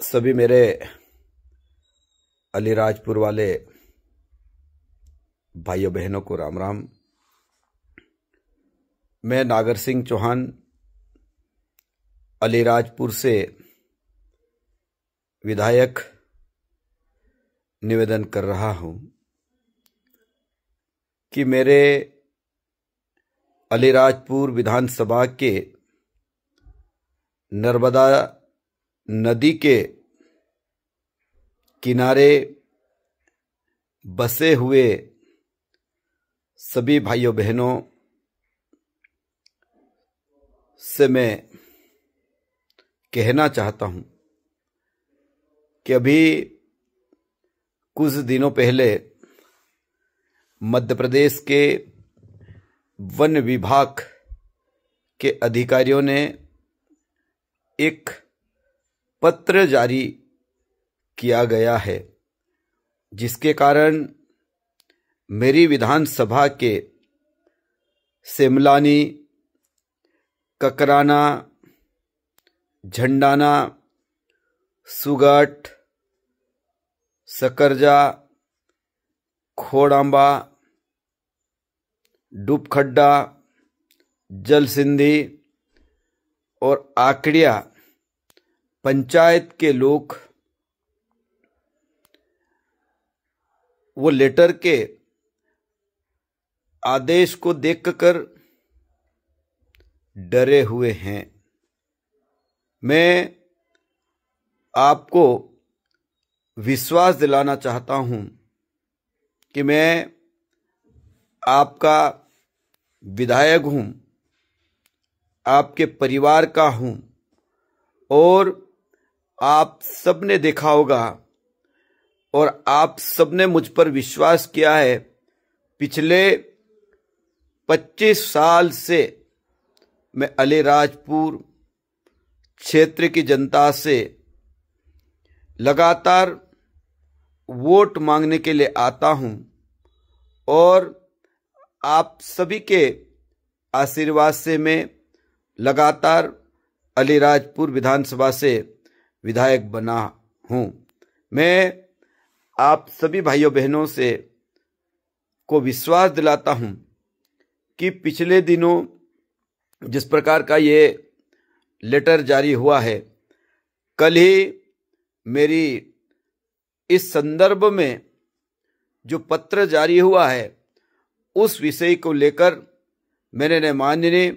सभी मेरे अलीराजपुर वाले भाइयों बहनों को राम राम। मैं नागर सिंह चौहान अलीराजपुर से विधायक निवेदन कर रहा हूं कि मेरे अलीराजपुर विधानसभा के नर्मदा नदी के किनारे बसे हुए सभी भाइयों बहनों से मैं कहना चाहता हूं कि अभी कुछ दिनों पहले मध्य प्रदेश के वन विभाग के अधिकारियों ने एक पत्र जारी किया गया है, जिसके कारण मेरी विधानसभा के सेमलानी, ककराना, झंडाना, सुगट, सकरजा, खोड़ांबा, डूबखड्डा, जलसिंधी और आकड़िया पंचायत के लोग वो लेटर के आदेश को देखकर डरे हुए हैं। मैं आपको विश्वास दिलाना चाहता हूं कि मैं आपका विधायक हूं, आपके परिवार का हूं और आप सबने देखा होगा और आप सबने मुझ पर विश्वास किया है। पिछले 25 साल से मैं अलीराजपुर क्षेत्र की जनता से लगातार वोट मांगने के लिए आता हूं और आप सभी के आशीर्वाद से मैं लगातार अलीराजपुर विधानसभा से विधायक बना हूं। मैं आप सभी भाइयों बहनों से को विश्वास दिलाता हूं कि पिछले दिनों जिस प्रकार का ये लेटर जारी हुआ है, कल ही मेरी इस संदर्भ में जो पत्र जारी हुआ है उस विषय को लेकर मैंने माननीय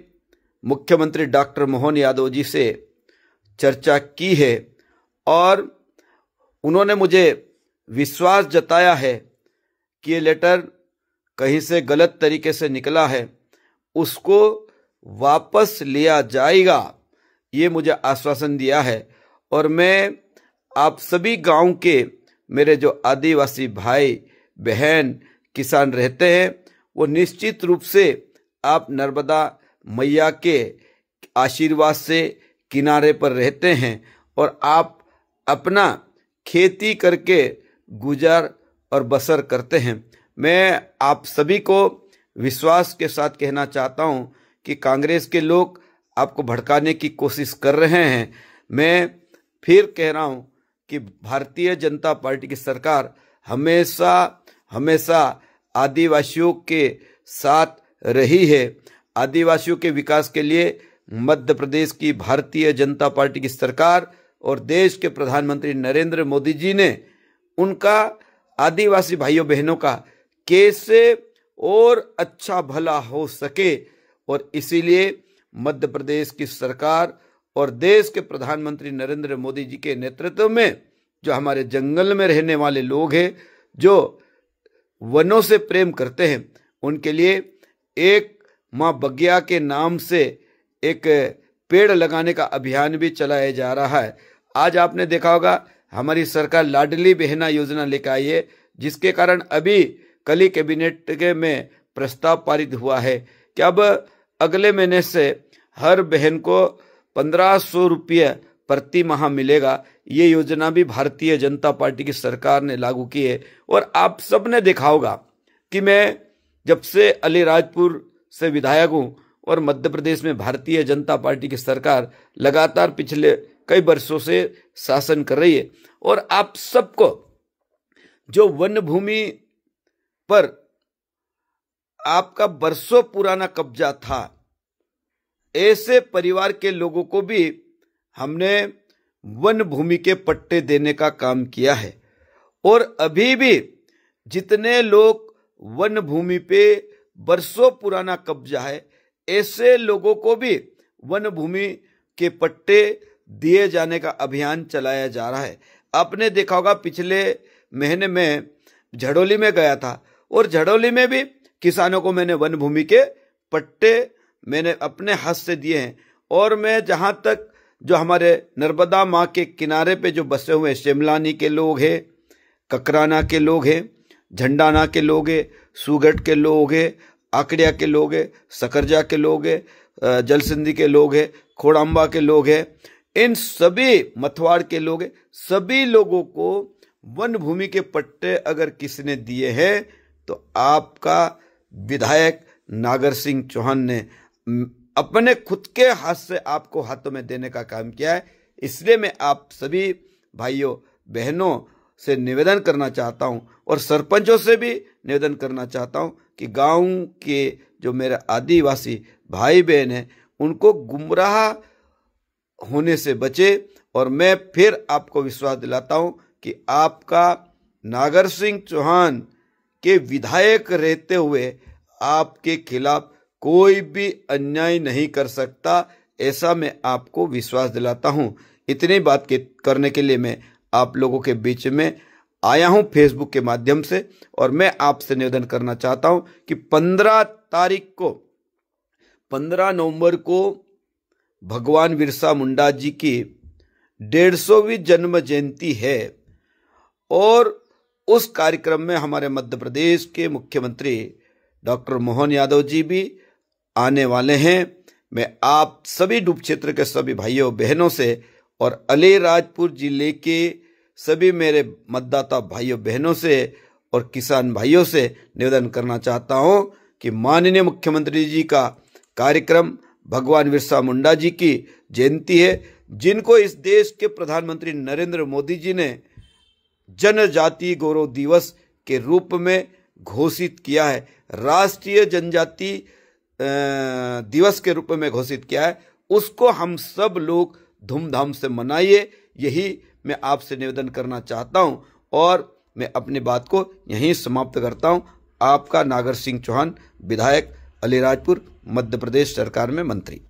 मुख्यमंत्री डॉक्टर मोहन यादव जी से चर्चा की है और उन्होंने मुझे विश्वास जताया है कि ये लेटर कहीं से गलत तरीके से निकला है, उसको वापस लिया जाएगा, ये मुझे आश्वासन दिया है। और मैं आप सभी गांव के मेरे जो आदिवासी भाई बहन किसान रहते हैं, वो निश्चित रूप से आप नर्मदा मैया के आशीर्वाद से किनारे पर रहते हैं और आप अपना खेती करके गुजर और बसर करते हैं। मैं आप सभी को विश्वास के साथ कहना चाहता हूं कि कांग्रेस के लोग आपको भड़काने की कोशिश कर रहे हैं। मैं फिर कह रहा हूं कि भारतीय जनता पार्टी की सरकार हमेशा हमेशा आदिवासियों के साथ रही है। आदिवासियों के विकास के लिए मध्य प्रदेश की भारतीय जनता पार्टी की सरकार और देश के प्रधानमंत्री नरेंद्र मोदी जी ने उनका आदिवासी भाइयों बहनों का कैसे और अच्छा भला हो सके, और इसीलिए मध्य प्रदेश की सरकार और देश के प्रधानमंत्री नरेंद्र मोदी जी के नेतृत्व में जो हमारे जंगल में रहने वाले लोग हैं, जो वनों से प्रेम करते हैं, उनके लिए एक मां बगिया के नाम से एक पेड़ लगाने का अभियान भी चलाया जा रहा है। आज आपने देखा होगा हमारी सरकार लाडली बहना योजना लेकर आई है, जिसके कारण अभी कल ही कैबिनेट के में प्रस्ताव पारित हुआ है कि अब अगले महीने से हर बहन को 1500 रुपये प्रति माह मिलेगा। ये योजना भी भारतीय जनता पार्टी की सरकार ने लागू की है। और आप सबने देखा होगा कि मैं जब से अलीराजपुर से विधायक हूं और मध्य प्रदेश में भारतीय जनता पार्टी की सरकार लगातार पिछले कई वर्षों से शासन कर रही है। और आप सबको जो वन भूमि पर आपका वर्षों पुराना कब्जा था, ऐसे परिवार के लोगों को भी हमने वन भूमि के पट्टे देने का काम किया है। और अभी भी जितने लोग वन भूमि पे वर्षों पुराना कब्जा है, ऐसे लोगों को भी वन भूमि के पट्टे दिए जाने का अभियान चलाया जा रहा है। आपने देखा होगा, पिछले महीने में झड़ोली में गया था और झड़ोली में भी किसानों को मैंने वन भूमि के पट्टे मैंने अपने हाथ से दिए हैं। और मैं जहां तक जो हमारे नर्मदा माँ के किनारे पे जो बसे हुए शिमलानी के लोग हैं, ककराना के लोग हैं, झंडाना के लोग हैं, सुगट के लोग हैं, आकड़िया के लोग हैं, सकरजा के लोग हैं, जलसिंधी के लोग हैं, खोड़ाम्बा के लोग हैं, इन सभी मथवाड़ के लोग हैं, सभी लोगों को वन भूमि के पट्टे अगर किसी ने दिए हैं तो आपका विधायक नागर सिंह चौहान ने अपने खुद के हाथ से आपको हाथों में देने का काम किया है। इसलिए मैं आप सभी भाइयों बहनों से निवेदन करना चाहता हूं और सरपंचों से भी निवेदन करना चाहता हूं कि गांव के जो मेरे आदिवासी भाई बहन हैं उनको गुमराह होने से बचे। और मैं फिर आपको विश्वास दिलाता हूं कि आपका नागर सिंह चौहान के विधायक रहते हुए आपके खिलाफ कोई भी अन्याय नहीं कर सकता, ऐसा मैं आपको विश्वास दिलाता हूं। इतनी बात करने के लिए मैं आप लोगों के बीच में आया हूं फेसबुक के माध्यम से। और मैं आपसे निवेदन करना चाहता हूं कि 15 नवंबर को भगवान बिरसा मुंडा जी की 150वीं जन्म जयंती है और उस कार्यक्रम में हमारे मध्य प्रदेश के मुख्यमंत्री डॉक्टर मोहन यादव जी भी आने वाले हैं। मैं आप सभी डूब क्षेत्र के सभी भाइयों बहनों से और अलीराजपुर जिले के सभी मेरे मतदाता भाइयों बहनों से और किसान भाइयों से निवेदन करना चाहता हूं कि माननीय मुख्यमंत्री जी का कार्यक्रम भगवान बिरसा मुंडा जी की जयंती है, जिनको इस देश के प्रधानमंत्री नरेंद्र मोदी जी ने जनजाति गौरव दिवस के रूप में घोषित किया है, राष्ट्रीय जनजाति दिवस के रूप में घोषित किया है। उसको हम सब लोग धूमधाम से मनाइए, यही मैं आपसे निवेदन करना चाहता हूं। और मैं अपनी बात को यहीं समाप्त करता हूं। आपका नागर सिंह चौहान, विधायक, अलीराजपुर, मध्य प्रदेश सरकार में मंत्री।